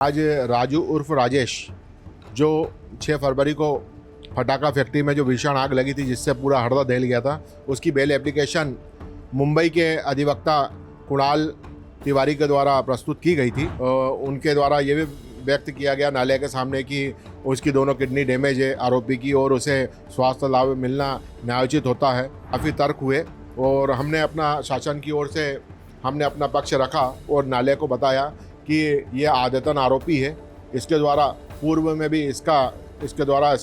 आज राजू उर्फ राजेश जो 6 फरवरी को फटाका फैक्ट्री में जो भीषण आग लगी थी जिससे पूरा हड़दंग दहल गया था, उसकी बेल एप्लीकेशन मुंबई के अधिवक्ता कुणाल तिवारी के द्वारा प्रस्तुत की गई थी। उनके द्वारा ये भी व्यक्त किया गया न्यायालय के सामने कि उसकी दोनों किडनी डैमेज है आरोपी की और उसे स्वास्थ्य लाभ मिलना न्यायोचित होता है। काफ़ी तर्क हुए और हमने अपना शासन की ओर से हमने अपना पक्ष रखा और न्यायालय को बताया कि ये आदतन आरोपी है। इसके द्वारा पूर्व में भी इसका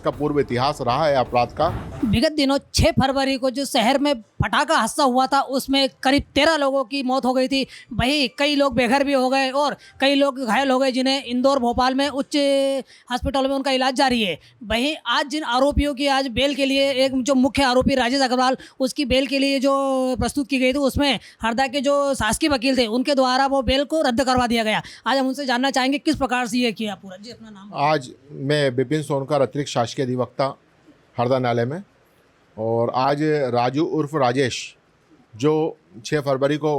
पूर्व इतिहास रहा है अपराध का। विगत दिनों 6 फरवरी को जो शहर में पटाखा हादसा हुआ था उसमें करीब 13 लोगों की मौत हो गई थी। वहीं कई लोग बेघर भी हो गए और कई लोग घायल हो गए जिन्हें इंदौर भोपाल में उच्च हॉस्पिटल में उनका इलाज जारी है। वहीं आज जिन आरोपियों की आज बेल के लिए एक जो मुख्य आरोपी राजेश अग्रवाल उसकी बेल के लिए जो प्रस्तुत की गई थी उसमें हरदा के जो शासकीय वकील थे उनके द्वारा वो बेल को रद्द करवा दिया गया। आज हम उनसे जानना चाहेंगे किस प्रकार से ये किया पूरा। जी अपना नाम। आज मैं विपिन सोनकर अतिरिक्त शासकीय अधिवक्ता हरदा न्यायालय में, और आज राजू उर्फ राजेश जो 6 फरवरी को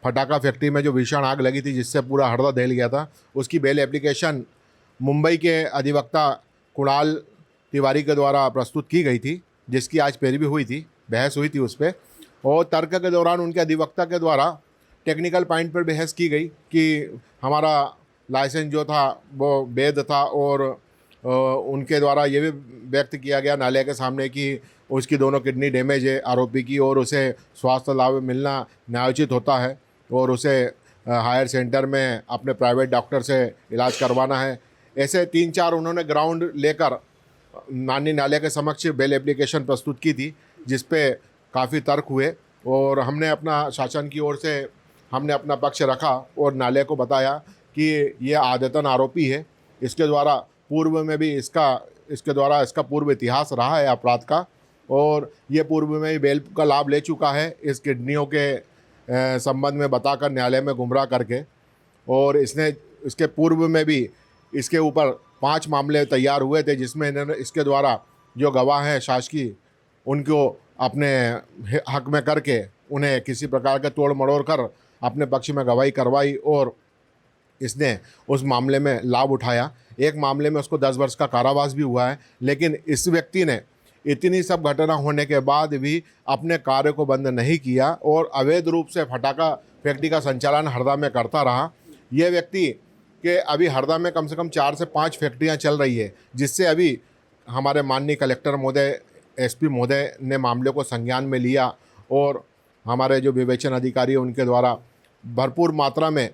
फटाका फैक्ट्री में जो भीषण आग लगी थी जिससे पूरा हड़दंग दहल गया था, उसकी बेल एप्लीकेशन मुंबई के अधिवक्ता कुणाल तिवारी के द्वारा प्रस्तुत की गई थी, जिसकी आज पैरवी हुई थी, बहस हुई थी उस पर। और तर्क के दौरान उनके अधिवक्ता के द्वारा टेक्निकल पॉइंट पर बहस की गई कि हमारा लाइसेंस जो था वो वैध था, और उनके द्वारा ये भी व्यक्त किया गया न्यायालय के सामने कि उसकी दोनों किडनी डैमेज है आरोपी की और उसे स्वास्थ्य लाभ मिलना न्यायोचित होता है और उसे हायर सेंटर में अपने प्राइवेट डॉक्टर से इलाज करवाना है। ऐसे 3-4 उन्होंने ग्राउंड लेकर माननीय न्यायालय के समक्ष बेल एप्लीकेशन प्रस्तुत की थी, जिस पे काफ़ी तर्क हुए और हमने अपना शासन की ओर से हमने अपना पक्ष रखा और न्यायालय को बताया कि ये आदतन आरोपी है। इसके द्वारा पूर्व में भी इसका पूर्व इतिहास रहा है अपराध का, और ये पूर्व में ही बेल का लाभ ले चुका है इस किडनियों के संबंध में बताकर न्यायालय में गुमराह करके। और इसके पूर्व में भी इसके ऊपर 5 मामले तैयार हुए थे जिसमें इन्होंने इसके द्वारा जो गवाह हैं शासकीय उनको अपने हक में करके उन्हें किसी प्रकार के तोड़ मड़ोड़ कर अपने पक्ष में गवाही करवाई और इसने उस मामले में लाभ उठाया। एक मामले में उसको 10 वर्ष का कारावास भी हुआ है, लेकिन इस व्यक्ति ने इतनी सब घटना होने के बाद भी अपने कार्य को बंद नहीं किया और अवैध रूप से फटाका फैक्ट्री का संचालन हरदा में करता रहा। यह व्यक्ति के अभी हरदा में कम से कम 4 से 5 फैक्ट्रियां चल रही है, जिससे अभी हमारे माननीय कलेक्टर महोदय एसपी महोदय ने मामले को संज्ञान में लिया और हमारे जो विवेचन अधिकारी हैं उनके द्वारा भरपूर मात्रा में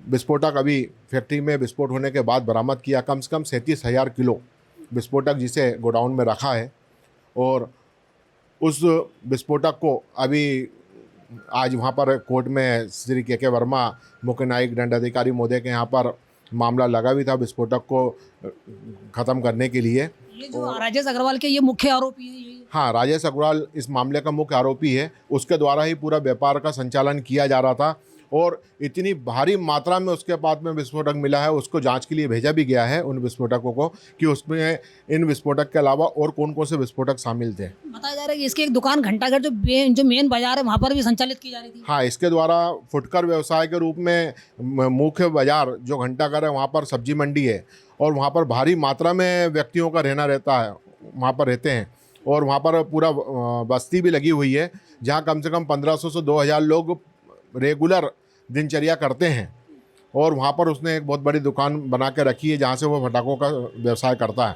विस्फोटक अभी फैक्ट्री में विस्फोट होने के बाद बरामद किया। कम से कम 37,000 किलो विस्फोटक जिसे गोडाउन में रखा है, और उस विस्फोटक को अभी आज वहाँ पर कोर्ट में श्री के वर्मा मुख्य न्यायिक दंडाधिकारी महोदय के यहाँ पर मामला लगा भी था विस्फोटक को ख़त्म करने के लिए। ये जो राजेश अग्रवाल के ये मुख्य आरोपी है ये? हाँ, राजेश अग्रवाल इस मामले का मुख्य आरोपी है। उसके द्वारा ही पूरा व्यापार का संचालन किया जा रहा था और इतनी भारी मात्रा में उसके पास में विस्फोटक मिला है, उसको जांच के लिए भेजा भी गया है उन विस्फोटकों को कि उसमें इन विस्फोटक के अलावा और कौन कौन से विस्फोटक शामिल थे। बताया जा रहा है कि इसकी एक दुकान घंटाघर जो मेन बाजार है वहाँ पर भी संचालित की जा रही थी। हाँ, इसके द्वारा फुटकर व्यवसाय के रूप में मुख्य बाजार जो घंटाघर है वहाँ पर सब्जी मंडी है और वहाँ पर भारी मात्रा में व्यक्तियों का रहना रहता है, वहाँ पर रहते हैं और वहाँ पर पूरा बस्ती भी लगी हुई है जहाँ कम से कम 1500 से 2000 लोग रेगुलर दिनचर्या करते हैं। और वहाँ पर उसने एक बहुत बड़ी दुकान बना के रखी है जहाँ से वो फटाकों का व्यवसाय करता है।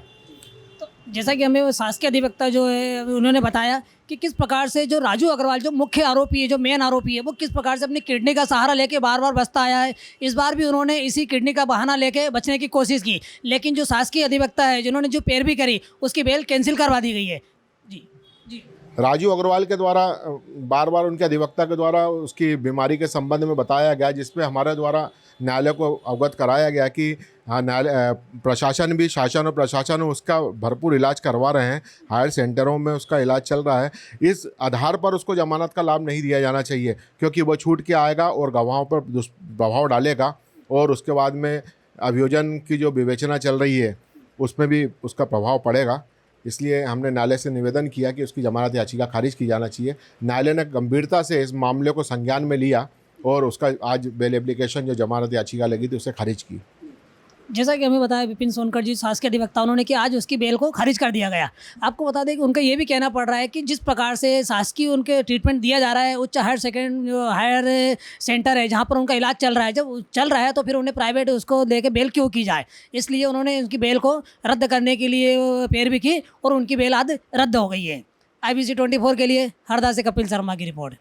तो जैसा कि हमें वो शासकीय अधिवक्ता जो है उन्होंने बताया कि किस प्रकार से जो राजू अग्रवाल जो मुख्य आरोपी है, जो मेन आरोपी है, वो किस प्रकार से अपनी किडनी का सहारा लेके बार बार बचता आया है। इस बार भी उन्होंने इसी किडनी का बहाना लेके बचने की कोशिश की, लेकिन जो शासकीय अधिवक्ता है जिन्होंने जो पैरवी करी उसकी बेल कैंसिल करवा दी गई है। जी जी। राजू अग्रवाल के द्वारा बार बार उनके अधिवक्ता के द्वारा उसकी बीमारी के संबंध में बताया गया, जिसपे हमारे द्वारा न्यायालय को अवगत कराया गया कि हाँ, न्यायालय प्रशासन भी शासन और प्रशासन उसका भरपूर इलाज करवा रहे हैं, हायर सेंटरों में उसका इलाज चल रहा है। इस आधार पर उसको जमानत का लाभ नहीं दिया जाना चाहिए क्योंकि वो छूट के आएगा और गवाहों पर दुष्प्रभाव डालेगा और उसके बाद में अभियोजन की जो विवेचना चल रही है उसमें भी उसका प्रभाव पड़ेगा। इसलिए हमने न्यायालय से निवेदन किया कि उसकी जमानत याचिका खारिज की जाना चाहिए। न्यायालय ने गंभीरता से इस मामले को संज्ञान में लिया और उसका आज बेल एप्लीकेशन जो जमानत याचिका लगी थी उसे खारिज की। जैसा कि हमें बताया विपिन सोनकर जी शासकीय अधिवक्ता उन्होंने कि आज उसकी बेल को खारिज कर दिया गया। आपको बता दें कि उनका ये भी कहना पड़ रहा है कि जिस प्रकार से शासकीय उनके ट्रीटमेंट दिया जा रहा है, उच्च हायर सेंटर है जहाँ पर उनका इलाज चल रहा है, जब चल रहा है तो फिर उन्हें प्राइवेट उसको दे के बेल क्यों की जाए। इसलिए उन्होंने उनकी बेल को रद्द करने के लिए पैरवी की और उनकी बेल आज रद्द हो गई है। IBC 24 के लिए हरदा से कपिल शर्मा की रिपोर्ट।